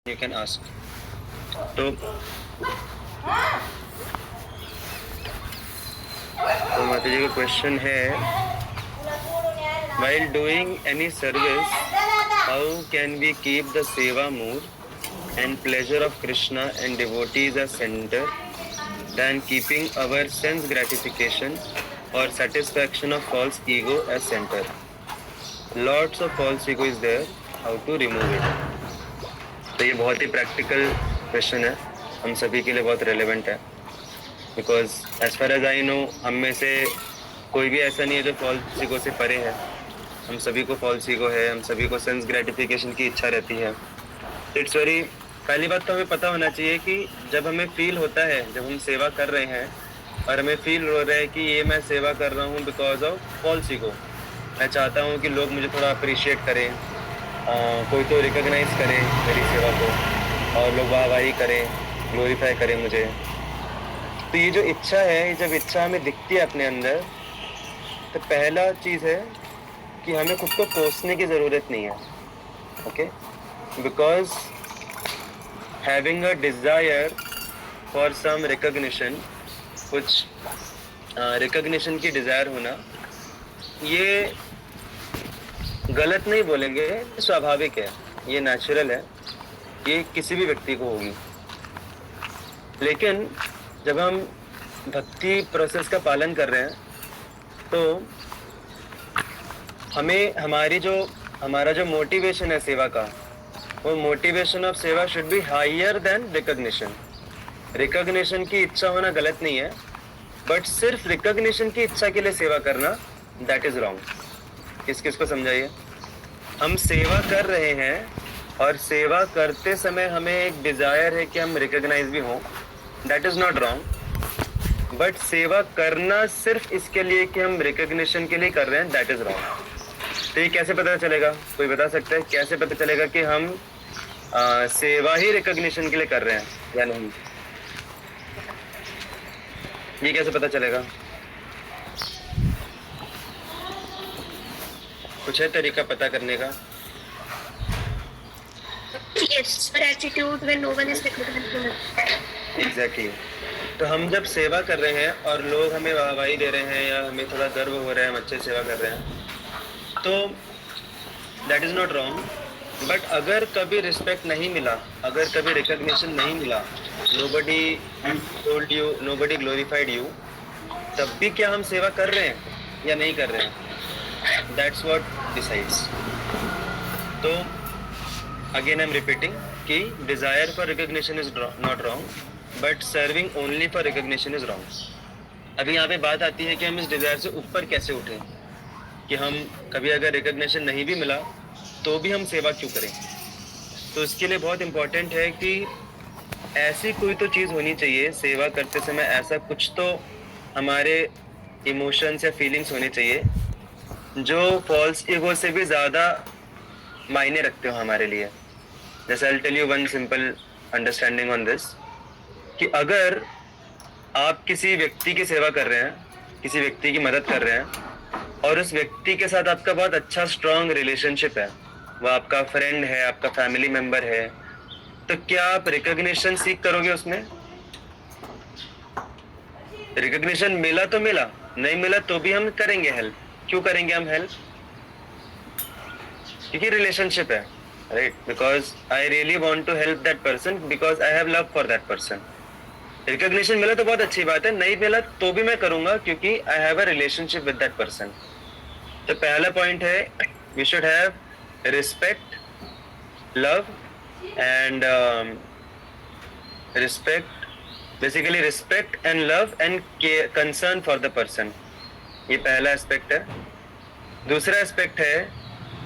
You can ask. तो माता जी का क्वेश्चन है, while doing any service, how can we keep the seva mood and pleasure of Krishna and devotees as center than keeping our sense gratification or satisfaction of false ego as center? Lots of false ego is there. How to remove it? तो ये बहुत ही practical question है, हम सभी के लिए बहुत relevant है, because as far as I know हम में से कोई भी ऐसा नहीं है जो फॉल्स ईगो से परे है। हम सभी को फॉल्स ईगो है, हम सभी को सेंस ग्रेटिफिकेशन की इच्छा रहती है। इट्स वेरी, पहली बात तो हमें पता होना चाहिए कि जब हमें फील होता है, जब हम सेवा कर रहे हैं और हमें फील हो रहा है कि ये मैं सेवा कर रहा हूँ बिकॉज ऑफ फॉल्स ईगो, मैं चाहता हूँ कि लोग मुझे थोड़ा अप्रिशिएट करें, कोई तो रिकॉग्नाइज करे मेरी सेवा को और लोग वाहवाही करें, ग्लोरीफाई करें मुझे। तो ये जो इच्छा है, जब इच्छा हमें दिखती है अपने अंदर, तो पहला चीज़ है कि हमें खुद को कोसने की ज़रूरत नहीं है। Okay, because having a desire for some recognition, कुछ रिकॉग्निशन की डिज़ायर होना, ये गलत नहीं बोलेंगे, स्वाभाविक है, ये नेचुरल है, ये किसी भी व्यक्ति को होगी। लेकिन जब हम भक्ति प्रोसेस का पालन कर रहे हैं तो हमें हमारा जो मोटिवेशन है सेवा का, वो motivation of seva should be higher than recognition. Recognition की इच्छा होना गलत नहीं है, बट सिर्फ रिकॉग्निशन की इच्छा के लिए सेवा करना, दैट इज रॉन्ग। किस को समझाइए। हम सेवा कर रहे हैं और सेवा करते समय हमें एक डिजायर है कि हम रिकॉग्नाइज भी हों, that is not wrong. But सेवा करना सिर्फ इसके लिए कि हम रिकॉग्निशन के लिए कर रहे हैं, दैट इज रॉन्ग। तो ये कैसे पता चलेगा? कोई बता सकता है कैसे पता चलेगा कि हम सेवा ही रिकॉग्निशन के लिए कर रहे हैं या नहीं? ये कैसे पता चलेगा? कुछ है तरीका पता करने का? Yes, for attitude when no one is recognizing. Exactly. तो हम जब सेवा कर रहे हैं और लोग हमें वाहवाही दे रहे हैं या हमें थोड़ा गर्व हो रहा है, हम अच्छे सेवा कर रहे हैं, तो that is not wrong. But अगर कभी रिस्पेक्ट नहीं मिला, अगर कभी रिकॉग्निशन नहीं मिला, nobody told you, nobody glorified you, तब भी क्या हम सेवा कर रहे हैं या नहीं कर रहे हैं? That's what decides. तो अगेन आई एम रिपीटिंग कि desire for recognition is not wrong, but serving only for recognition is wrong. अभी यहाँ पे बात आती है कि हम इस डिजायर से ऊपर कैसे उठें, कि हम कभी अगर रिकॉग्निशन नहीं भी मिला तो भी हम सेवा क्यों करें। तो इसके लिए बहुत इम्पोर्टेंट है कि ऐसी कोई तो चीज़ होनी चाहिए सेवा करते समय, ऐसा कुछ तो हमारे इमोशंस या फीलिंग्स होने चाहिए जो फॉल्स ईगो से भी ज़्यादा मायने रखते हो हमारे लिए। जैसे I tell you one simple understanding on this, कि अगर आप किसी व्यक्ति की सेवा कर रहे हैं, किसी व्यक्ति की मदद कर रहे हैं और उस व्यक्ति के साथ आपका बहुत अच्छा स्ट्रॉन्ग रिलेशनशिप है, वो आपका फ्रेंड है, आपका फैमिली मेम्बर है, तो क्या आप रिकॉग्निशन सीख करोगे उसमें? रिकॉग्निशन मिला तो मिला, नहीं मिला तो भी हम करेंगे हेल्प। क्यों करेंगे हम हेल्प? क्योंकि रिलेशनशिप है, right? Because I really want to help that person, because I have love for that person. Recognition मिला तो बहुत अच्छी बात है, नहीं मिला तो भी मैं करूंगा क्योंकि I have a relationship with that person. तो पहला पॉइंट है, we should have respect, love and respect, basically respect and love and concern for the person. ये पहला एस्पेक्ट है। दूसरा एस्पेक्ट है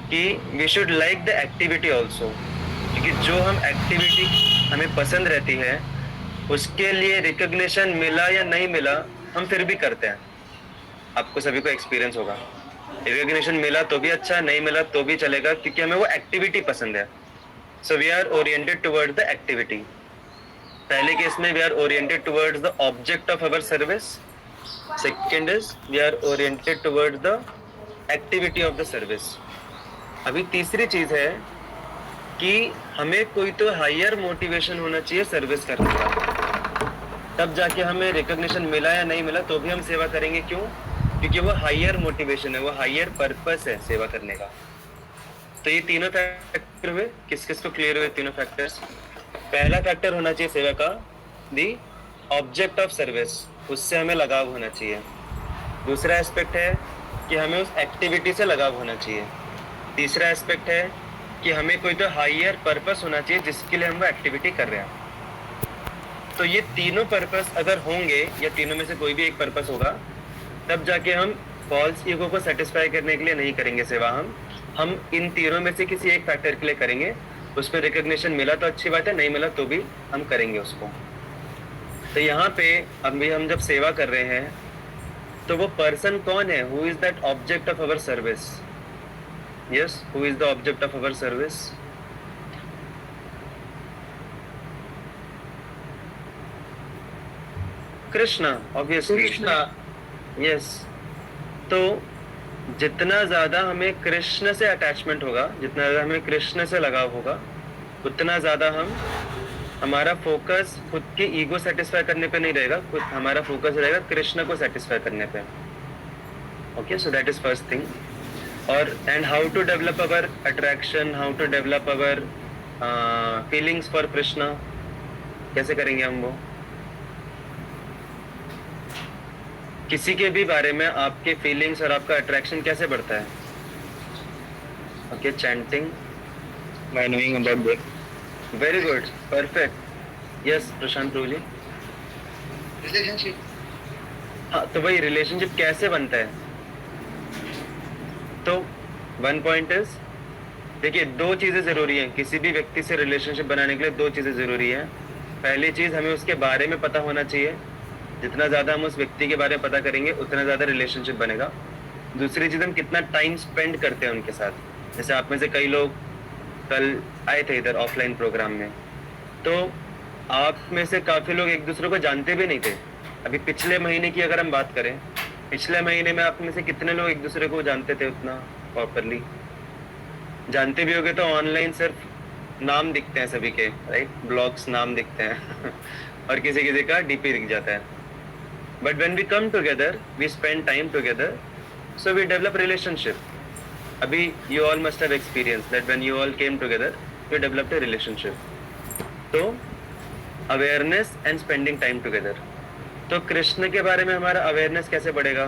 कि we should like the activity also, क्योंकि जो हम एक्टिविटी हमें पसंद रहती है उसके लिए रिकॉग्निशन मिला या नहीं मिला हम फिर भी करते हैं। आपको सभी को एक्सपीरियंस होगा, रिकॉग्निशन मिला तो भी अच्छा, नहीं मिला तो भी चलेगा, क्योंकि हमें वो एक्टिविटी पसंद है। So we are oriented towards the activity. पहले केस में we are oriented towards the object of our service, second is we are oriented towards the activity of the service. अभी तीसरी चीज है कि हमें कोई तो हायर मोटिवेशन होना चाहिए सर्विस करने का, तब जाके हमें रिकॉग्निशन मिला या नहीं मिला तो भी हम सेवा करेंगे। क्यों? क्योंकि वो हायर मोटिवेशन है, वो हायर पर्पस है सेवा करने का। तो ये तीनों फैक्टर हुए। किस किस को क्लियर हुए तीनों फैक्टर्स? पहला फैक्टर होना चाहिए सेवा का दी ऑब्जेक्ट ऑफ सर्विस, उससे हमें लगाव होना चाहिए। दूसरा एस्पेक्ट है कि हमें उस एक्टिविटी से लगाव होना चाहिए। तीसरा एस्पेक्ट है कि हमें कोई तो हायर पर्पस होना चाहिए जिसके लिए हम वो एक्टिविटी कर रहे हैं। तो ये तीनों पर्पस अगर होंगे या तीनों में से कोई भी एक पर्पस होगा, तब जाके हम फॉल्स ईगो को सेटिस्फाई करने के लिए नहीं करेंगे सेवा। हम इन तीनों में से किसी एक फैक्टर के लिए करेंगे। उस पर रिकॉग्निशन मिला तो अच्छी बात है, नहीं मिला तो भी हम करेंगे उसको। तो यहाँ पे अभी हम जब सेवा कर रहे हैं तो वो पर्सन कौन है? Who is that object of our service? Yes, who is the object of our service? Krishna, obviously Krishna. Yes, तो जितना ज्यादा हमें कृष्ण से अटैचमेंट होगा, जितना ज्यादा हमें कृष्ण से लगाव होगा, उतना ज्यादा हमारा फोकस खुद की ईगो सेटिस्फाई करने पे नहीं रहेगा, खुद हमारा फोकस रहेगा कृष्ण को सेटिस्फाई करने पे। Okay, so that is first thing. और and how to develop our attraction, how to develop our feelings for Krishna, कैसे करेंगे हम वो? किसी के भी बारे में आपके फीलिंग्स और आपका अट्रैक्शन कैसे बढ़ता है? Okay, chanting, by knowing about that very good, perfect. Yes Prashant Prabhu ji. relationship. हाँ, तो वही रिलेशनशिप कैसे बनता है? तो वन पॉइंट इज, देखिए दो चीजें जरूरी हैं किसी भी व्यक्ति से रिलेशनशिप बनाने के लिए। दो चीजें जरूरी हैं। पहली चीज, हमें उसके बारे में पता होना चाहिए। जितना ज्यादा हम उस व्यक्ति के बारे में पता करेंगे उतना ज्यादा रिलेशनशिप बनेगा। दूसरी चीज, हम कितना टाइम स्पेंड करते हैं उनके साथ। जैसे आप में से कई लोग कल आए थे इधर ऑफलाइन प्रोग्राम में, तो आप में से काफी लोग एक दूसरे को जानते भी नहीं थे। अभी पिछले महीने की अगर हम बात करें, पिछले महीने में आप में से कितने लोग एक दूसरे को जानते थे उतना प्रॉपरली? जानते भी होगे तो ऑनलाइन सिर्फ नाम दिखते हैं सभी के, राइट? ब्लॉग्स नाम दिखते हैं और किसी किसी का डीपी दिख जाता है। But when we come together, we spend time together, so we develop relationship. अभी you all must have experienced that when you all came together, you developed a relationship. तो awareness and spending time together. तो कृष्ण के बारे में हमारा awareness कैसे बढ़ेगा?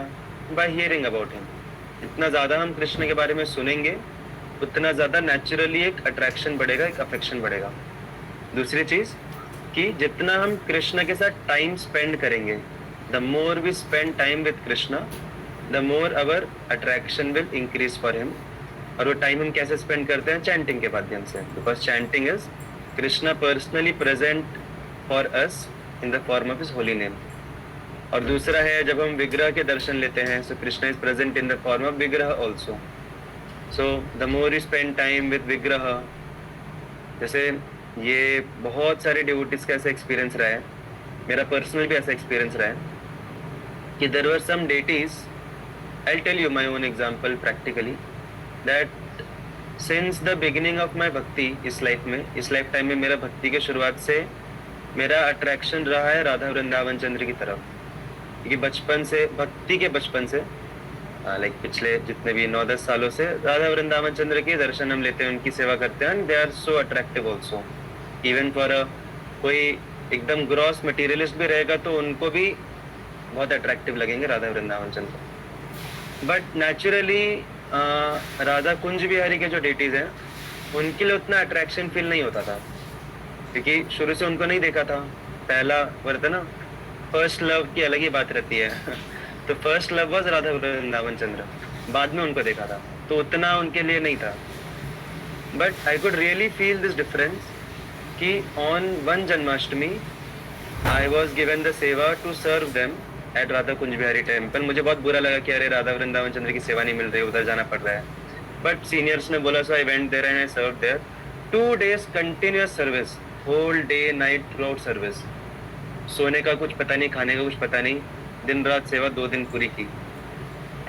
By hearing about him. जितना ज़्यादा हम कृष्ण के बारे में सुनेंगे उतना ज़्यादा नेचुरली एक अट्रैक्शन बढ़ेगा, एक अफेक्शन बढ़ेगा। दूसरी चीज़ कि जितना हम कृष्ण के साथ टाइम स्पेंड करेंगे, the more we spend time with Krishna, the more our attraction will increase for him. और वो टाइम हम कैसे स्पेंड करते हैं? चैंटिंग के माध्यम से, because chanting is Krishna personally present for us in the form of his holy name. और दूसरा है जब हम विग्रह के दर्शन लेते हैं, so Krishna is present in the form of vigraha also. So the more you spend time with vigraha, जैसे ये बहुत सारे डिवोटीज का ऐसा एक्सपीरियंस रहा है, मेरा पर्सनल भी ऐसा एक्सपीरियंस रहा है कि there were some deities, I'll tell you my own example practically, that since the beginning of my bhakti, इस लाइफ टाइम में मेरा भक्ति के शुरुआत से मेरा अट्रैक्शन रहा है राधा वृंदावन चंद्र की तरफ। क्योंकि बचपन से, भक्ति के बचपन से लाइक पिछले जितने भी 9-10 सालों से राधा वृंदावन चंद्र के दर्शन हम लेते हैं, उनकी सेवा करते हैं। They are so attractive also, even for कोई एकदम ग्रॉस मटीरियलिस्ट भी रहेगा तो उनको भी बहुत अट्रैक्टिव लगेंगे राधा वृंदावन चंद्र। बट नेचुरली राधा कुंज बिहारी के जो डेटीज हैं उनके लिए उतना अट्रैक्शन फील नहीं होता था, क्योंकि शुरू से उनको नहीं देखा था। पहला वर्त ना, फर्स्ट लव की अलग ही बात रहती है तो first love was Radha Vrindavan Chandra, बाद में उनको देखा था तो उतना उनके लिए नहीं था। But I could really feel this difference कि on one Janmashtami I was given the seva to serve them at Radha Kunj Bihari temple. मुझे बहुत बुरा लगा कि अरे राधा वृंदावन चंद्र की सेवा नहीं मिल रही, उधर जाना पड़ रहा है। बट सीनियर्स ने बोला, so I went there and I served there 2 days continuous service, whole day night throughout service. सोने का कुछ पता नहीं, खाने का कुछ पता नहीं, दिन रात सेवा 2 दिन पूरी की।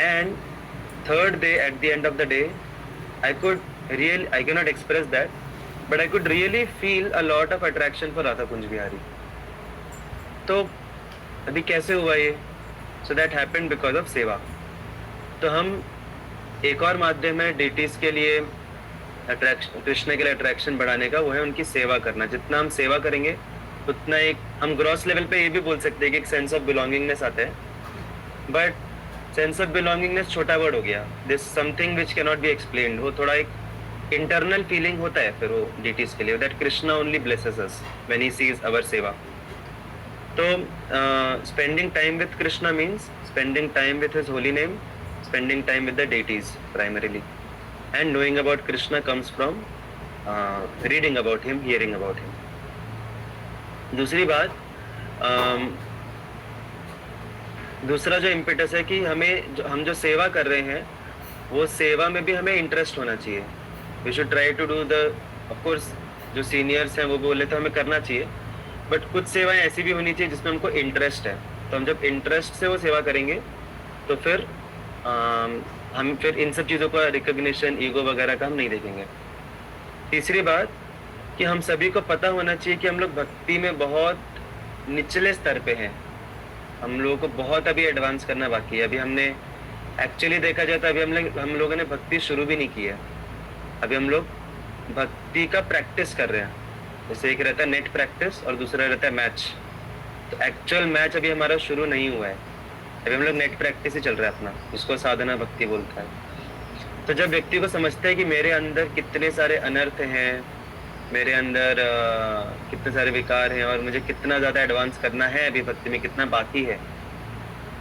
And third day at the end of the day I can not express that, but I could really feel a lot of attraction for Radha Kunj Bihari. तो अभी कैसे हुआ ये? So that happened because of सेवा. तो हम एक और माध्यम है डेटीज के लिए अट्रैक्शन, कृष्ण के लिए अट्रैक्शन बढ़ाने का, वो है उनकी सेवा करना. जितना हम सेवा करेंगे उतना एक हम ग्रॉस लेवल पे ये भी बोल सकते हैं कि एक सेंस ऑफ बिलोंगिंगनेस आता है. बट सेंस ऑफ बिलोंगिंगनेस छोटा वर्ड हो गया. This something which can not be explained. वो थोड़ा एक इंटरनल फीलिंग होता है फिर वो डीटीज के लिए, that Krishna only blesses us when he sees our seva. तो spending time with Krishna means spending time with his holy name, spending time with the deities primarily, and knowing about Krishna comes from reading about him, hearing about him. दूसरी बात, दूसरा जो impetus है कि हम जो सेवा कर रहे हैं वो सेवा में भी हमें इंटरेस्ट होना चाहिए. We should try to do the, of course जो सीनियर्स हैं वो बोले तो हमें करना चाहिए, बट कुछ सेवाएं ऐसी भी होनी चाहिए जिसमें हमको इंटरेस्ट है. तो हम जब इंटरेस्ट से वो सेवा करेंगे तो फिर हम फिर इन सब चीज़ों का रिकग्निशन, ईगो वगैरह का हम नहीं देखेंगे. तीसरी बात कि हम सभी को पता होना चाहिए कि हम लोग भक्ति में बहुत निचले स्तर पे हैं. हम लोगों को बहुत अभी एडवांस करना बाकी है. अभी हमने एक्चुअली देखा जाए तो अभी हम लोगों ने भक्ति शुरू भी नहीं की है. अभी हम लोग भक्ति का प्रैक्टिस कर रहे हैं. जैसे एक रहता है नेट प्रैक्टिस और दूसरा रहता है मैच. तो एक्चुअल मैच अभी हमारा शुरू नहीं हुआ है. अभी हम लोग नेट प्रैक्टिस ही चल रहा है अपना, उसको साधना भक्ति बोलता है. तो जब व्यक्ति को समझता है कि मेरे अंदर कितने सारे अनर्थ हैं, मेरे अंदर कितने सारे विकार हैं और मुझे कितना ज़्यादा एडवांस करना है अभी भक्ति में, कितना बाकी है,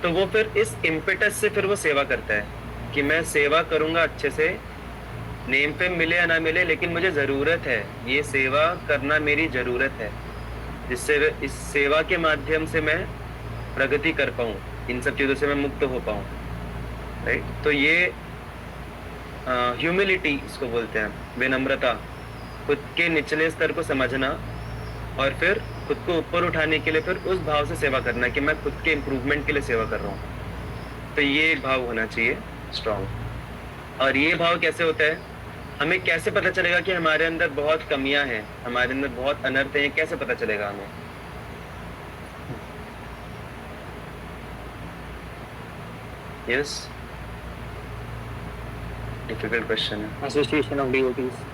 तो वो फिर इस इम्पेटस से फिर वो सेवा करता है कि मैं सेवा करूँगा अच्छे से, नेम पे मिले या ना मिले, लेकिन मुझे ज़रूरत है, ये सेवा करना मेरी ज़रूरत है, जिससे इस सेवा के माध्यम से मैं प्रगति कर पाऊँ, इन सब चीज़ों से मैं मुक्त हो पाऊँ. राइट. तो ये ह्यूमिलिटी इसको बोलते हैं, विनम्रता, खुद के निचले स्तर को समझना और फिर खुद को ऊपर उठाने के लिए फिर उस भाव से सेवा करना कि मैं खुद के इम्प्रूवमेंट के लिए सेवा कर रहा हूँ. तो ये एक भाव होना चाहिए स्ट्रॉन्ग. और ये भाव कैसे होता है, हमें कैसे पता चलेगा कि हमारे अंदर बहुत कमियां हैं, हमारे अंदर बहुत अनर्थ हैं, कैसे पता चलेगा हमें? Yes. Difficult question है. Association of devotees.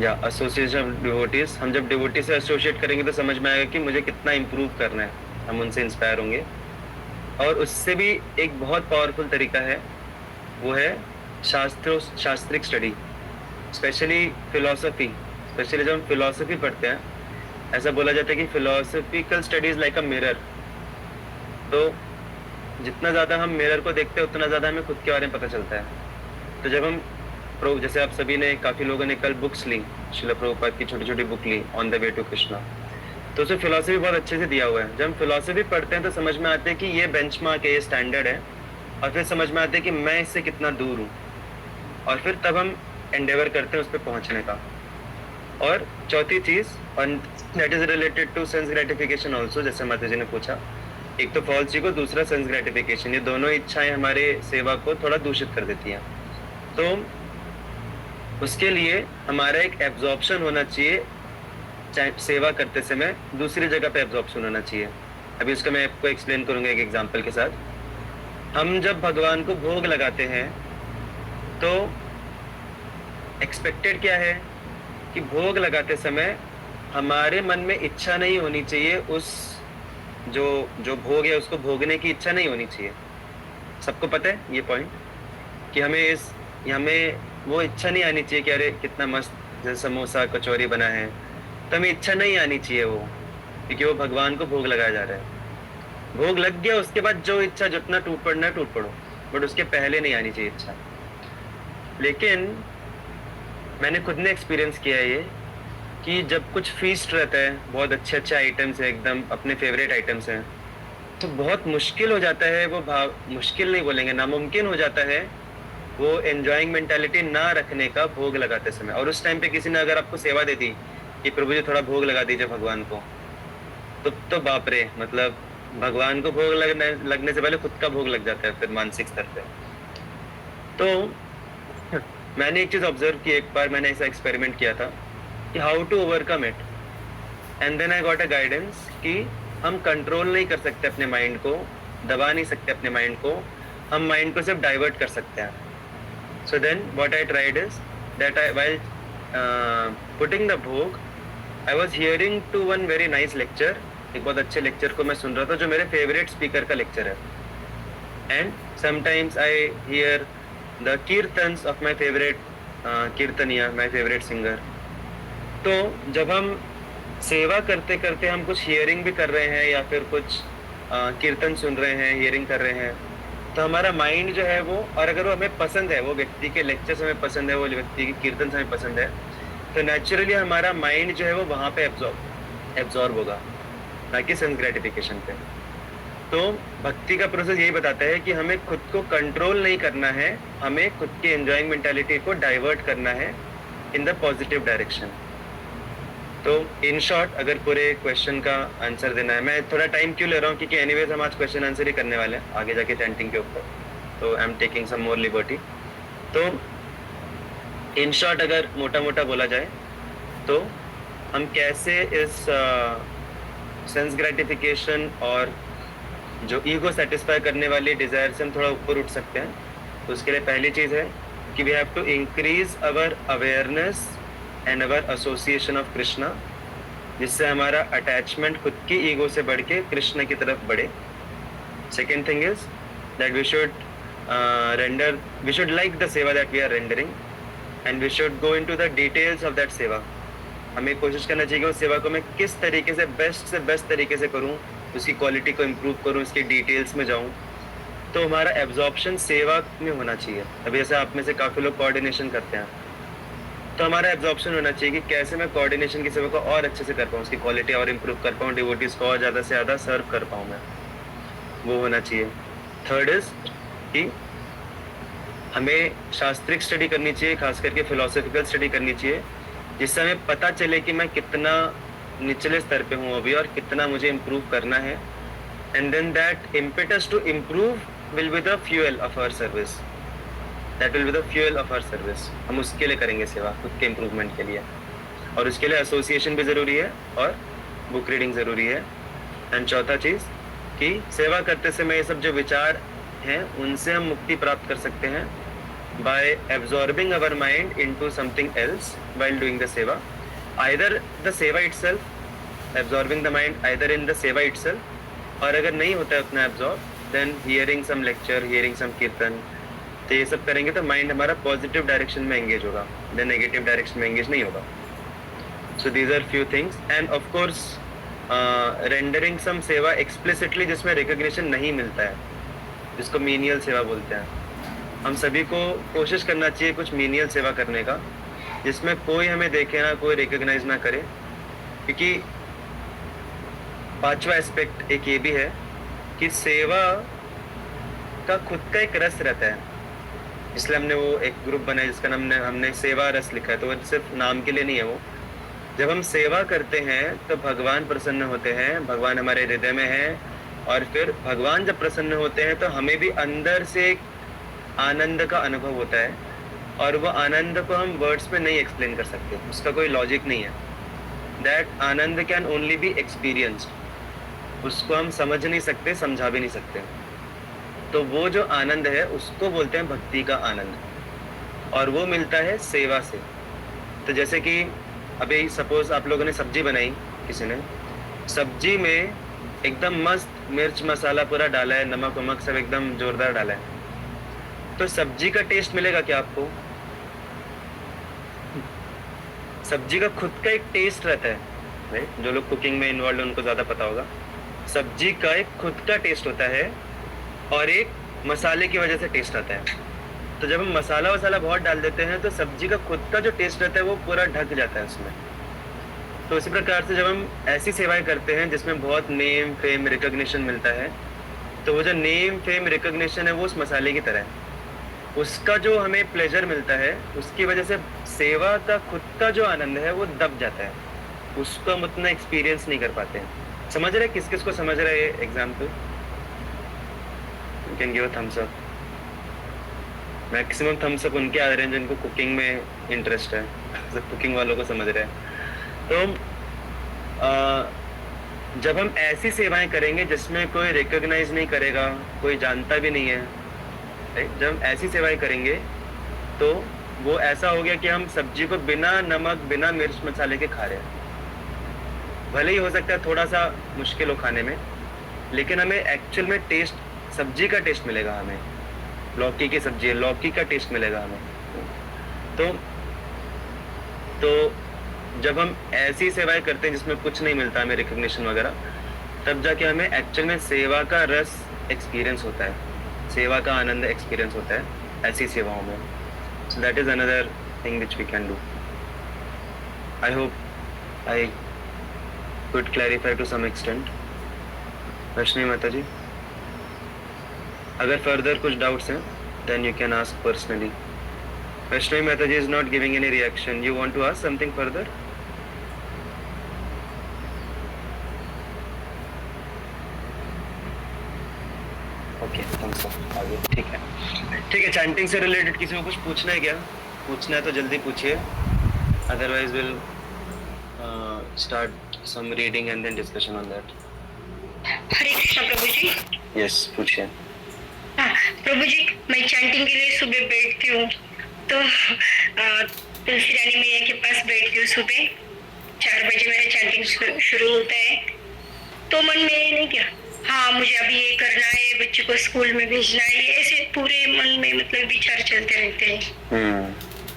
या एसोसिएशन ऑफ डिवोटीज. हम जब डिवोटी से एसोसिएट करेंगे तो समझ में आएगा कि मुझे कितना इम्प्रूव करना है, हम उनसे इंस्पायर होंगे. और उससे भी एक बहुत पावरफुल तरीका है, वो है शास्त्रिक स्टडी, स्पेशली फिलॉसफी. स्पेशली जब हम फिलॉसफी पढ़ते हैं, ऐसा बोला जाता है कि philosophical studies like a mirror. तो जितना ज़्यादा हम मिरर को देखते हैं उतना ज़्यादा हमें खुद के बारे में पता चलता है. तो जब हम जैसे आप सभी ने, काफ़ी लोगों ने कल बुक्स ली, श्रील प्रभुपाद की छोटी छोटी बुक ली, on the way to Krishna, तो उसमें फिलॉसफी बहुत अच्छे से दिया हुआ है. जब हम फिलॉसफी पढ़ते हैं तो समझ में आते हैं कि ये बेंचमार्क है, ये स्टैंडर्ड है, और फिर समझ में आते हैं कि मैं इससे कितना दूर हूँ, और फिर तब हम एंडेवर करते हैं उस पर पहुँचने का. और चौथी चीज़, और that is related to sense gratification also, जैसे माता जी ने पूछा, एक तो फॉल्स ईगो, दूसरा सेंस ग्रेटिफिकेशन. ये दोनों इच्छाएं हमारे सेवा को थोड़ा दूषित कर देती हैं. तो उसके लिए हमारा एक एब्जॉर्प्शन होना चाहिए, सेवा करते समय दूसरी जगह पे एब्जॉर्प्शन होना चाहिए. अभी उसका मैं आपको एक्सप्लेन करूंगा एक एग्जांपल के साथ. हम जब भगवान को भोग लगाते हैं तो एक्सपेक्टेड क्या है कि भोग लगाते समय हमारे मन में इच्छा नहीं होनी चाहिए, उस जो भोग है उसको भोगने की इच्छा नहीं होनी चाहिए. सबको पता है ये पॉइंट कि हमें वो इच्छा नहीं आनी चाहिए कि अरे कितना मस्त जैसे समोसा कचौरी बना है, तो हमें इच्छा नहीं आनी चाहिए वो, क्योंकि वो भगवान को भोग लगाया जा रहा है. भोग लग गया, उसके बाद जो इच्छा जितना टूट पड़ना है टूट पड़ो, बट उसके पहले नहीं आनी चाहिए इच्छा. लेकिन मैंने खुद ने एक्सपीरियंस किया है ये कि जब कुछ फीस्ट रहता है, बहुत अच्छे अच्छे आइटम्स है, एकदम अपने फेवरेट आइटम्स हैं, तो बहुत मुश्किल हो जाता है वो भाव, मुश्किल नहीं बोलेंगे, नामुमकिन हो जाता है वो एंजॉइंग मेंटालिटी ना रखने का भोग लगाते समय. और उस टाइम पे किसी ने अगर आपको सेवा दे दी कि प्रभु जी थोड़ा भोग लगा दीजिए भगवान को, तो बाप रे, मतलब भगवान को भोग लगने से पहले खुद का भोग लग जाता है फिर मानसिक स्तर पे. तो मैंने एक चीज़ ऑब्जर्व की, एक बार मैंने ऐसा एक्सपेरिमेंट किया था कि how to overcome it, and then I got a guidance कि हम कंट्रोल नहीं कर सकते अपने माइंड को, दबा नहीं सकते अपने माइंड को, हम माइंड को सिर्फ डाइवर्ट कर सकते हैं. So then what I tried is that I while putting the bhog I was hearing to one very nice lecture. एक बहुत अच्छे लेक्चर को मैं सुन रहा था जो मेरे फेवरेट स्पीकर का लेक्चर है. And sometimes I hear the kirtans of my favourite kirtaniya, my favourite singer. तो जब हम सेवा करते करते हम कुछ हियरिंग भी कर रहे हैं या फिर कुछ कीर्तन सुन रहे हैं, हियरिंग कर रहे हैं, तो हमारा माइंड जो है वो, और अगर वो हमें पसंद है, वो व्यक्ति के लेक्चर्स हमें पसंद है, वो व्यक्ति की कीर्तन हमें पसंद है, तो नेचुरली हमारा माइंड जो है वो वहाँ पे एब्जॉर्ब होगा, ना कि सेंस ग्रेटिफिकेशन पे. तो भक्ति का प्रोसेस यही बताता है कि हमें खुद को कंट्रोल नहीं करना है, हमें खुद की एंजॉइंग मेंटालिटी को डाइवर्ट करना है इन द पॉजिटिव डायरेक्शन. तो इन शॉर्ट अगर पूरे क्वेश्चन का आंसर देना है, मैं थोड़ा टाइम क्यों ले रहा हूँ क्योंकि एनीवेज हम आज क्वेश्चन आंसर ही करने वाले हैं आगे जाके चैंटिंग के ऊपर, तो I am taking some more liberty. तो इन शॉर्ट अगर मोटा मोटा बोला जाए तो हम कैसे इस सेंस ग्रेटिफिकेशन और जो ईगो सेटिस्फाई करने वाली डिजायर से हम थोड़ा ऊपर उठ सकते हैं. तो उसके लिए पहली चीज़ है कि we have to increase our awareness and our association of Krishna, जिससे हमारा अटैचमेंट खुद की ईगो से बढ़ के कृष्ण की तरफ बढ़े. Second thing is that we should like the seva that we are rendering and we should go into the details of that seva. हमें कोशिश करना चाहिए कि उस सेवा को मैं किस तरीके से बेस्ट तरीके से करूं, उसकी क्वालिटी को इम्प्रूव करूं, उसकी डिटेल्स में जाऊं. तो हमारा एब्जॉर्प्शन सेवा में होना चाहिए. अभी जैसे आप में से काफ़ी लोग कोऑर्डिनेशन करते हैं, तो हमारा एब्जॉर्प्शन होना चाहिए कि कैसे मैं कोऑर्डिनेशन की सेवा को और अच्छे से कर पाऊँ, उसकी क्वालिटी और इम्प्रूव कर पाऊँ, डिवोटीज को और ज़्यादा से ज़्यादा सर्व कर पाऊँ मैं, वो होना चाहिए. थर्ड इज कि हमें शास्त्रिक स्टडी करनी चाहिए, खास करके फिलोसफिकल स्टडी करनी चाहिए, जिससे हमें पता चले कि मैं कितना निचले स्तर पे हूँ अभी और कितना मुझे इम्प्रूव करना है. And then that impetus to improve will be the fuel of our service. That will be the fuel of our service. हम उसके लिए करेंगे सेवा, खुद के इम्प्रूवमेंट के लिए, और उसके लिए एसोसिएशन भी ज़रूरी है और बुक रीडिंग ज़रूरी है. एंड चौथा चीज़ कि सेवा करते समय ये सब जो विचार हैं उनसे हम मुक्ति प्राप्त कर सकते हैं by absorbing our mind into something else while doing the seva, either the seva itself, absorbing the mind either in the seva itself, और अगर नहीं होता है उतना absorb, then hearing some lecture, hearing some कीर्तन, तो ये सब करेंगे तो माइंड हमारा पॉजिटिव डायरेक्शन में एंगेज होगा, then नेगेटिव डायरेक्शन में एंगेज नहीं होगा. So these are few things, and of course rendering some सेवा explicitly जिसमें recognition नहीं मिलता है, जिसको menial सेवा बोलते हैं. हम सभी को कोशिश करना चाहिए कुछ मीनियल सेवा करने का, जिसमें कोई हमें देखे ना, कोई रिकॉग्नाइज ना करे, क्योंकि पांचवा एस्पेक्ट एक ये भी है कि सेवा का खुद का एक रस रहता है. इसलिए हमने वो एक ग्रुप बनाया जिसका नाम हमने सेवा रस लिखा है. तो वो सिर्फ नाम के लिए नहीं है, वो जब हम सेवा करते हैं तो भगवान प्रसन्न होते हैं, भगवान हमारे हृदय में है, और फिर भगवान जब प्रसन्न होते हैं तो हमें भी अंदर से एक आनंद का अनुभव होता है, और वो आनंद को हम वर्ड्स में नहीं एक्सप्लेन कर सकते, उसका कोई लॉजिक नहीं है. That Anand can only be experienced, उसको हम समझ नहीं सकते, समझा भी नहीं सकते. तो वो जो आनंद है उसको बोलते हैं भक्ति का आनंद, और वो मिलता है सेवा से. तो जैसे कि अभी सपोज आप लोगों ने सब्जी बनाई, किसी ने सब्जी में एकदम मस्त मिर्च मसाला पूरा डाला है, नमक वमक सब एकदम जोरदार डाला है, तो सब्जी का टेस्ट मिलेगा क्या आपको? सब्जी का खुद का एक टेस्ट रहता है, राइट? जो लोग कुकिंग में इन्वॉल्व हैं उनको ज़्यादा पता होगा. सब्जी का एक खुद का टेस्ट होता है और एक मसाले की वजह से टेस्ट आता है. तो जब हम मसाला वसाला बहुत डाल देते हैं तो सब्जी का खुद का जो टेस्ट रहता है वो पूरा ढक जाता है उसमें. तो इसी प्रकार से जब हम ऐसी सेवाएं करते हैं जिसमें बहुत नेम फेम रिकॉग्निशन मिलता है, तो वो जो नेम फेम रिकॉग्निशन है वो उस मसाले की तरह है. उसका जो हमें प्लेजर मिलता है उसकी वजह से सेवा का खुद का जो आनंद है वो दब जाता है, उसको हम उतना एक्सपीरियंस नहीं कर पाते हैं. समझ रहे किस किस को समझ रहे हैं? Example you can give a thumbs up. Maximum thumbs up उनके आ रहे हैं जिनको कुकिंग में इंटरेस्ट है, कुकिंग वालों को समझ रहे हैं. तो जब हम ऐसी सेवाएं करेंगे जिसमें कोई रिकॉग्नाइज नहीं करेगा, कोई जानता भी नहीं है, राइट, जब हम ऐसी सेवाएं करेंगे तो वो ऐसा हो गया कि हम सब्जी को बिना नमक बिना मिर्च मसाले के खा रहे हैं। भले ही हो सकता है थोड़ा सा मुश्किल हो खाने में, लेकिन हमें एक्चुअल में टेस्ट, सब्जी का टेस्ट मिलेगा हमें। लौकी की सब्जी है, लौकी का टेस्ट मिलेगा हमें। तो जब हम ऐसी सेवाएं करते हैं जिसमें कुछ नहीं मिलता हमें रिकग्निशन वगैरह, तब जाके हमें एक्चुअल में सेवा का रस एक्सपीरियंस होता है, सेवा का आनंद एक्सपीरियंस होता है ऐसी सेवाओं में। So that is another thing which we can do. I hope I could clarify to some extent. Vaishnavi Mata ji, अगर फर्दर कुछ डाउट्स हैं then you can ask personally. Vaishnavi Mataji is not giving any reaction. You want to ask something further? Okay, thumbs up. आगे ठीक है, ठीक है। Chanting से related किसी को कुछ पूछना है क्या? पूछना है तो जल्दी पूछिए, otherwise will start some reading and then discussion on that. Hare Krishna Prabhu ji. Yes, पूछिए। हाँ प्रभु जी, मैं चैंटिंग के लिए सुबह बैठती हूँ, तो तुलसी रानी मैया के पास बैठती हूँ। सुबह 4 बजे मेरा चैंटिंग शुरू होता है, तो मन में ये नहीं क्या हाँ मुझे अभी ये करना है, बच्चे को स्कूल में भेजना है, ऐसे पूरे मन में मतलब विचार चलते रहते हैं।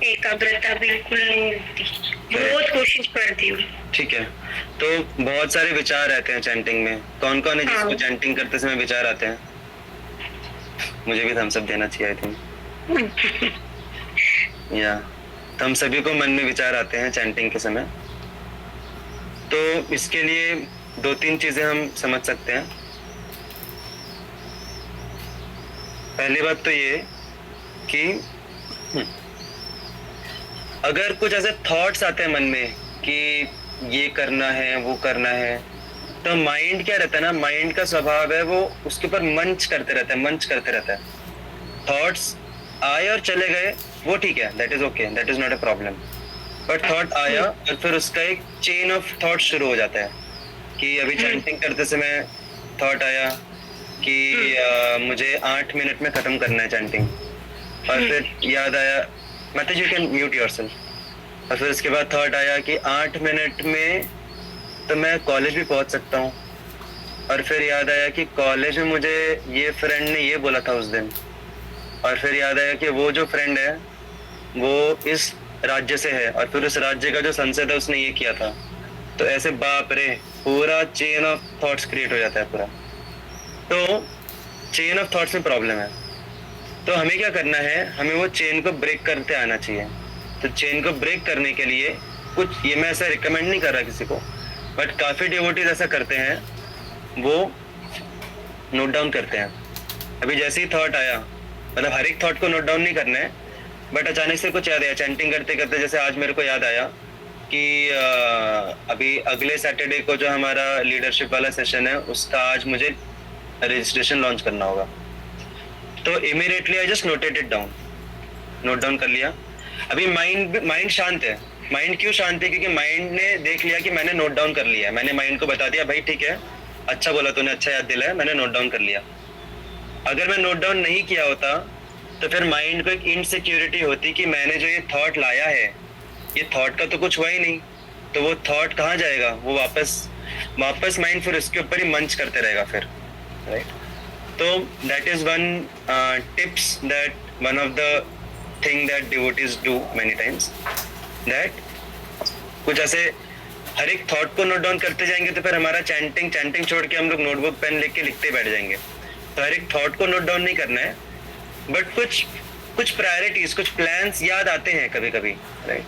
एकाग्रता बिल्कुल नहीं होती, बहुत कोशिश करती हूँ। ठीक है, तो बहुत सारे विचार रहते हैं चैंटिंग में। कौन कौन है जिसको चैंटिंग करते समय विचार आते हैं? मुझे भी थम्स अप देना चाहिए आई थिंक। या हम सभी को मन में विचार आते हैं चैंटिंग के समय। तो इसके लिए 2-3 चीजें हम समझ सकते हैं। पहली बात तो ये कि अगर कुछ ऐसे थॉट्स आते हैं मन में कि ये करना है वो करना है, तो माइंड क्या रहता है ना, माइंड का स्वभाव है वो उसके ऊपर मंच करते रहता है। थॉट्स आए और चले गए वो ठीक है, that is okay, that is not a problem. But thought आया और फिर उसका एक चेन ऑफ थॉट शुरू हो जाता है कि अभी चैंटिंग करते समय थॉट आया कि मुझे 8 मिनट में खत्म करना है चैंटिंग, और फिर याद आया मतलब यू कैन म्यूट योरसेल्फ, और फिर उसके बाद थॉट आया कि 8 मिनट में तो मैं कॉलेज भी पहुंच सकता हूँ, और फिर याद आया कि कॉलेज में मुझे ये फ्रेंड ने ये बोला था उस दिन, और फिर याद आया कि वो जो फ्रेंड है वो इस राज्य से है, और फिर उस राज्य का जो संसद है उसने ये किया था। तो ऐसे बाप रे पूरा चेन ऑफ थॉट्स क्रिएट हो जाता है पूरा। तो चेन ऑफ थॉट्स में प्रॉब्लम है, तो हमें क्या करना है, हमें वो चेन को ब्रेक करते आना चाहिए। तो चेन को ब्रेक करने के लिए कुछ, ये मैं ऐसा रिकमेंड नहीं कर रहा किसी को, बट काफ़ी डिवोटीज ऐसा करते हैं, वो नोट डाउन करते हैं। अभी जैसे ही थॉट आया, मतलब हर एक थॉट को नोट डाउन नहीं करना है, बट अचानक से कुछ याद आया चैंटिंग करते करते, जैसे आज मेरे को याद आया कि अभी अगले सैटरडे को जो हमारा लीडरशिप वाला सेशन है उसका आज मुझे रजिस्ट्रेशन लॉन्च करना होगा। तो immediately I just noted it down, note down कर लिया। अभी माइंड शांत है। माइंड क्यों शांत है? क्योंकि माइंड ने देख लिया कि मैंने नोट डाउन कर लिया है, मैंने माइंड को बता दिया भाई ठीक है, अच्छा बोला तूने, अच्छा याद दिलाया, मैंने नोट डाउन कर लिया। अगर मैं नोट डाउन नहीं किया होता तो फिर माइंड को एक इनसिक्योरिटी होती कि मैंने जो ये थॉट लाया है, ये थॉट का तो कुछ हुआ ही नहीं, तो वो थॉट कहाँ जाएगा, वो वापस माइंड फिर उसके ऊपर ही मंच करते रहेगा फिर, राइट। तो that is one tips, that one of the thing that devotees do many times, that कुछ ऐसे हर एक थॉट को नोट डाउन करते जाएंगे तो फिर हमारा चैंटिंग छोड़ के हम लोग नोटबुक पेन लेके लिखते बैठ जाएंगे। तो हर एक थॉट को नोट डाउन नहीं करना है, बट कुछ प्रायोरिटीज, कुछ प्लान्स याद आते हैं कभी कभी, राइट।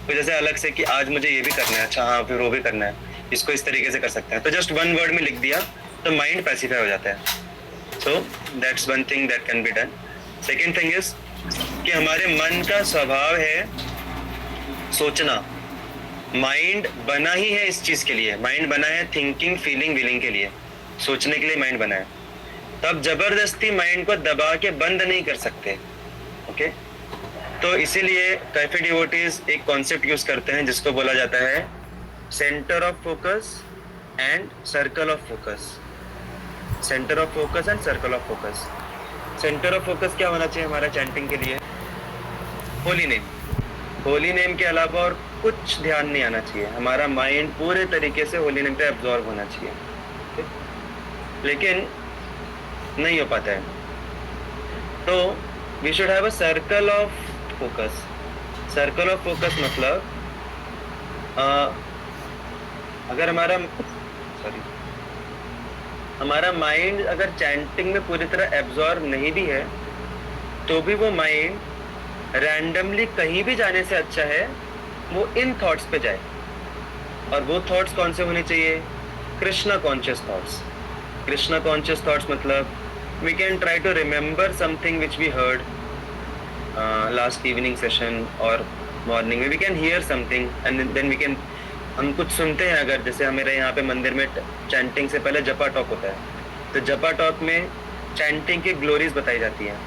तो जैसे अलग से कि आज मुझे ये भी करना है, अच्छा हाँ फिर वो भी करना है, इसको इस तरीके से कर सकते हैं, तो जस्ट वन वर्ड में लिख दिया तो माइंड पैसिफाई हो जाता है। So that's one thing that can be done. Second thing is कि हमारे मन का स्वभाव है सोचना। माइंड बना ही है इस चीज के लिए, माइंड बना है थिंकिंग, फीलिंग, विलिंग के लिए, सोचने के लिए माइंड बना है। तो आप जबरदस्ती माइंड को दबा के बंद नहीं कर सकते, ओके। तो इसीलिए काफी डिवोटीज एक कॉन्सेप्ट यूज करते हैं जिसको बोला जाता है centre of focus and circle of focus. Centre of focus and circle of focus. Centre of focus क्या होना चाहिए हमारा चैंटिंग के लिए? Holy name. होली नेम के अलावा और कुछ ध्यान नहीं आना चाहिए. हमारा माइंड पूरे तरीके से होली नेम पे एब्जॉर्ब होना चाहिए. लेकिन नहीं हो पाता है. तो we should have a circle of focus. Circle of focus मतलब अगर हमारा माइंड अगर चैंटिंग में पूरी तरह एब्जॉर्ब नहीं भी है तो भी वो माइंड रैंडमली कहीं भी जाने से अच्छा है वो इन थॉट्स पे जाए. और वो थॉट्स कौन से होने चाहिए? Krishna conscious thoughts. Krishna conscious thoughts मतलब we can try to remember something which we heard last evening session और मॉर्निंग में. We can hear something and then we can, हम कुछ सुनते हैं. अगर जैसे हमारे यहाँ पे मंदिर में चैंटिंग से पहले जपा टॉक होता है, तो जपा टॉक में चैंटिंग की ग्लोरीज बताई जाती हैं,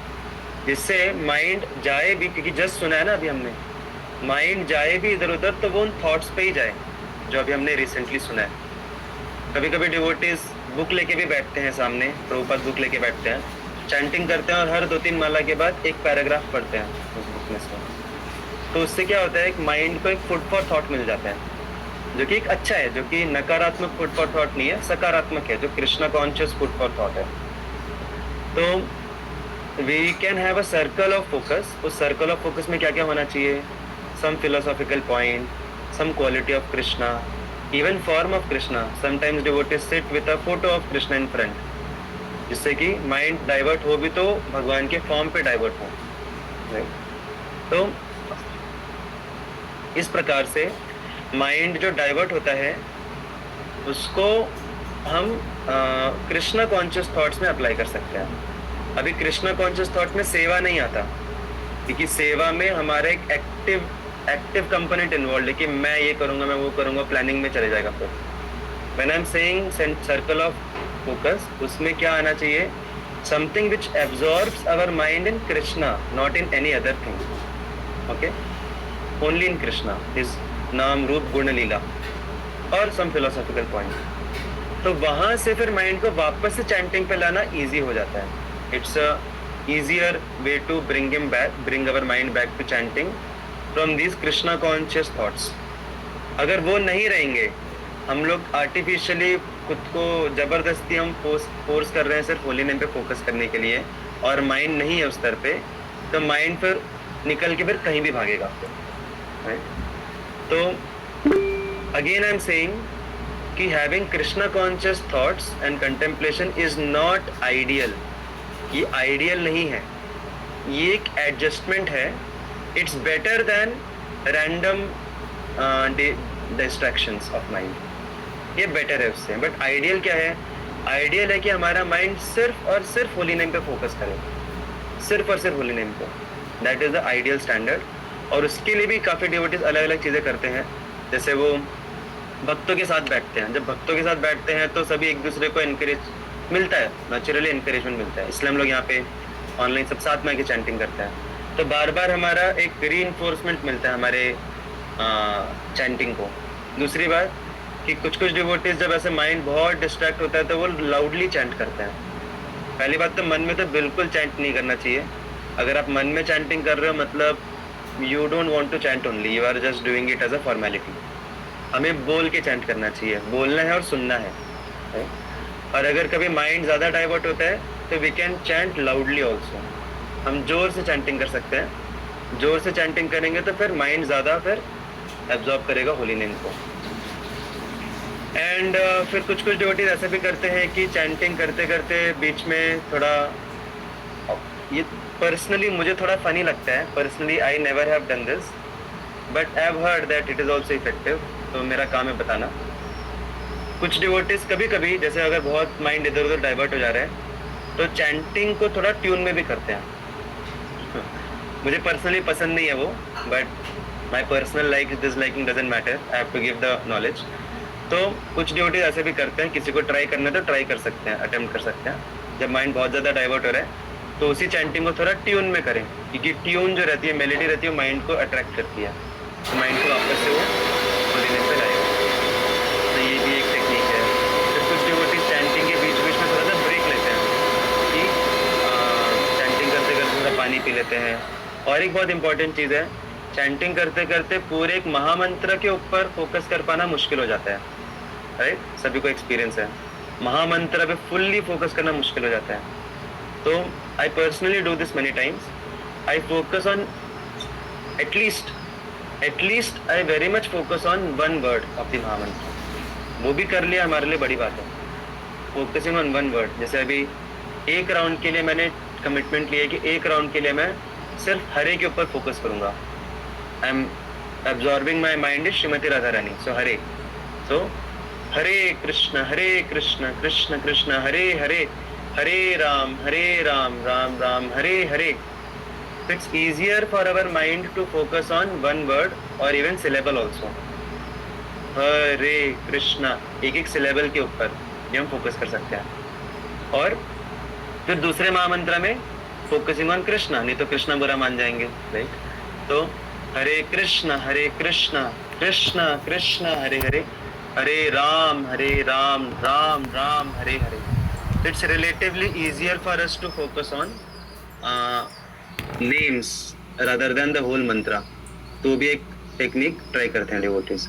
जिससे माइंड जाए भी, क्योंकि जस्ट सुना है ना अभी हमने, माइंड जाए भी इधर उधर तो वो उन थॉट्स पे ही जाए जो अभी हमने रिसेंटली सुना है. कभी कभी डिवोटीज बुक लेके भी बैठते हैं सामने, प्रभुपाद बुक लेके बैठते हैं, चैंटिंग करते हैं और हर 2-3 माला के बाद एक पैराग्राफ पढ़ते हैं उस बुक में से. तो उससे क्या होता है, एक माइंड को एक फूड फॉर थॉट मिल जाता है, जो कि एक अच्छा है, जो कि नकारात्मक फूड फॉर थॉट नहीं है, सकारात्मक है, जो Krishna conscious food for thought है. तो we can have a circle of focus. उस सर्कल ऑफ फोकस में क्या क्या होना चाहिए? Some philosophical point, some quality of Krishna, even form of Krishna. Sometimes devotees sit with a photo of Krishna in front, जिससे कि mind divert हो भी तो भगवान के फॉर्म पे डाइवर्ट हो. तो इस प्रकार से माइंड जो डाइवर्ट होता है उसको हम कृष्णा कॉन्शियस थॉट्स में अप्लाई कर सकते हैं. अभी कृष्णा कॉन्शियस थॉट में सेवा नहीं आता, क्योंकि सेवा में हमारा एक एक्टिव कंपोनेंट इन्वॉल्व है कि मैं ये करूंगा, मैं वो करूंगा, प्लानिंग में चले जाएगा. फिर when I am saying circle of focus, उसमें क्या आना चाहिए? Something which absorbs our mind in Krishna, not in any other thing. Okay, only in Krishna, his नाम रूप गुण लीला और सम फिलोसॉफिकल पॉइंट. तो वहां से फिर माइंड को वापस से चैंटिंग पे लाना इजी हो जाता है. It's a easier way to bring our mind back to chanting from these Krishna conscious thoughts. अगर वो नहीं रहेंगे, हम लोग आर्टिफिशियली खुद को जबरदस्ती हम फोर्स कर रहे हैं सिर्फ होली नेम पे फोकस करने के लिए, और माइंड नहीं है उस स्तर पे, तो माइंड फिर निकल के फिर कहीं भी भागेगा. तो अगेन आई एम सेइंग कि having Krishna conscious thoughts and contemplation is not ideal. ये आइडियल नहीं है, ये एक एडजस्टमेंट है. It's better than random distractions of mind. ये बेटर है उससे. बट आइडियल क्या है? आइडियल है कि हमारा माइंड सिर्फ और सिर्फ होली नेम पे फोकस करे, सिर्फ और सिर्फ होली नेम पे. That is the ideal standard. और उसके लिए भी काफ़ी डिवोटीज अलग अलग चीज़ें करते हैं. जैसे वो भक्तों के साथ बैठते हैं. जब भक्तों के साथ बैठते हैं तो सभी एक दूसरे को इनकरेज मिलता है, नेचुरली इनकरेजमेंट मिलता है. इसलिए हम लोग यहाँ पे ऑनलाइन सब साथ में आके चैंटिंग करते हैं. तो बार बार हमारा एक रीइंफोर्समेंट मिलता है हमारे चैंटिंग को. दूसरी बात कि कुछ डिवोटीज जब ऐसे माइंड बहुत डिस्ट्रैक्ट होता है तो वो लाउडली चैंट करते हैं. पहली बात तो मन में तो बिल्कुल चैंट नहीं करना चाहिए. अगर आप मन में चैंटिंग कर रहे हो मतलब you don't want to chant only, you are just doing it as a formality. हमें बोल के चैंट करना चाहिए, बोलना है और सुनना है. और अगर कभी माइंड ज़्यादा डाइवर्ट होता है तो we can chant loudly also. हम जोर से चैंटिंग कर सकते हैं. जोर से चैंटिंग करेंगे तो फिर माइंड ज़्यादा फिर एब्जॉर्ब करेगा होली नेम को. एंड फिर कुछ डिवोटीज ऐसे भी करते हैं कि चैंटिंग करते करते बीच में थोड़ा, ये पर्सनली मुझे थोड़ा फनी लगता है. Personally I never have done this, but I have heard that it is also effective. तो मेरा काम है बताना. कुछ डिवोटीज कभी कभी जैसे अगर बहुत माइंड इधर उधर डाइवर्ट हो जा रहा है तो चैंटिंग को थोड़ा ट्यून में भी करते हैं. मुझे पर्सनली पसंद नहीं है वो, but my personal disliking doesn't matter. I have to give the knowledge. तो कुछ डिवोटीज ऐसे भी करते हैं. किसी को ट्राई करना है तो ट्राई कर सकते हैं, अटेम्प्ट कर सकते हैं. जब माइंड बहुत ज़्यादा डाइवर्ट हो रहा है तो उसी चैंटिंग को थोड़ा ट्यून में करें, क्योंकि ट्यून जो रहती है, मेलेडी रहती है, वो माइंड को अट्रैक्ट करती है. तो माइंड को वापस से वो होली नेम पे लाएगा. लेते हैं। और एक बहुत इंपॉर्टेंट चीज़ है, चैंटिंग करते करते पूरे एक महामंत्र के ऊपर फोकस कर पाना मुश्किल हो जाता है, राइट? सभी को एक्सपीरियंस है, महामंत्र पे फुल्ली फोकस करना मुश्किल हो जाता है। तो I personally do this many times. I focus on at least I very much focus on one word of the महामंत्र। वो भी कर लिया हमारे लिए बड़ी बात है, फोकसिंग ऑन वन वर्ड। जैसे अभी एक राउंड के लिए मैंने कमिटमेंट लिया है कि एक राउंड के लिए मैं सिर्फ हरे के ऊपर फोकस करूंगा। I am absorbing my mind is Shrimati Radha Rani, so Hare. So Hare Krishna Krishna Krishna Hare Hare, Hare Ram Ram Ram Hare Hare. It's easier for our mind to focus on one word or even syllable also. हरे कृष्णा, एक एक सिलेबल के ऊपर ये हम फोकस कर सकते हैं। और फिर दूसरे महामंत्र में फोकसिंग ऑन कृष्णा, नहीं तो कृष्णा बुरा मान जाएंगे, राइट? तो हरे कृष्णा कृष्ण कृष्ण हरे हरे, हरे Ram Ram Ram Hare Hare. It's relatively easier for us to focus on names rather than the whole mantra। तो भी एक टेक्निक ट्राई करते हैं डिवोटीज।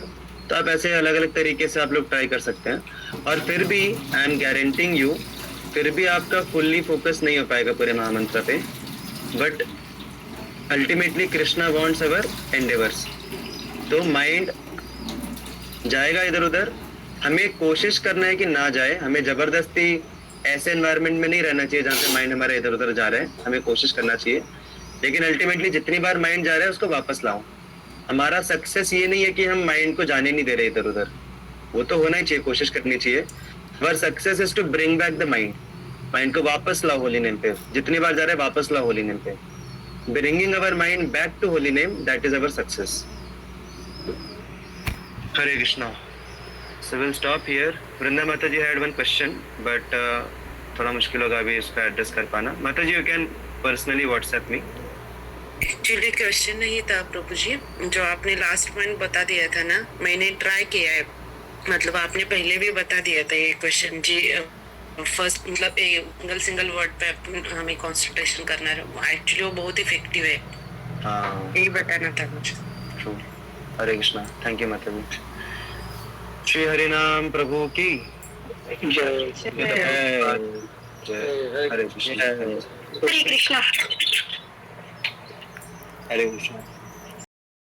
तो आप ऐसे अलग अलग तरीके से आप लोग ट्राई कर सकते हैं। और फिर भी आई एम गारंटिंग यू, फिर भी आपका फुल्ली फोकस नहीं हो पाएगा पूरे महामंत्र पे, but ultimately Krishna wants our endeavours. तो माइंड जाएगा इधर उधर, हमें कोशिश करना है कि ना जाए। हमें जबरदस्ती ऐसे एनवायरनमेंट में नहीं रहना चाहिए जहाँ से माइंड हमारा इधर उधर जा रहा है, हमें कोशिश करना चाहिए। लेकिन अल्टीमेटली जितनी बार माइंड जा रहा है उसको वापस लाओ। हमारा सक्सेस ये नहीं है कि हम माइंड को जाने नहीं दे रहे इधर उधर, वो तो होना ही चाहिए, कोशिश करनी चाहिए। पर success is to bring back the mind को वापस लाओ होली नेम पे। जितनी बार जा रहे हैं वापस लाओ होली नेम पे। Bringing our mind back to holy name, that is our success. Hare Krishna. So we'll stop here. Vrinda Mata ji had one question, but थोड़ा मुश्किल होगा अभी इसका एड्रेस कर पाना। माता जी, you can personally WhatsApp me. Actually question नहीं था प्रभु जी, जो आपने लास्ट पॉइंट बता दिया था ना, मैंने ट्राई किया है। मतलब आपने पहले भी बता दिया था ये क्वेश्चन जी। फर्स्ट मतलब सिंगल वर्ड पे हमें कंसंट्रेशन करना है, एक्चुअली वो बहुत इफेक्टिव है। हाँ, यही बताना था मुझे। True. Hare Krishna. Thank you माता जी। श्री हरि नाम प्रभु की जय। हरे कृष्णा। हरे कृष्णा। हरे कृष्णा।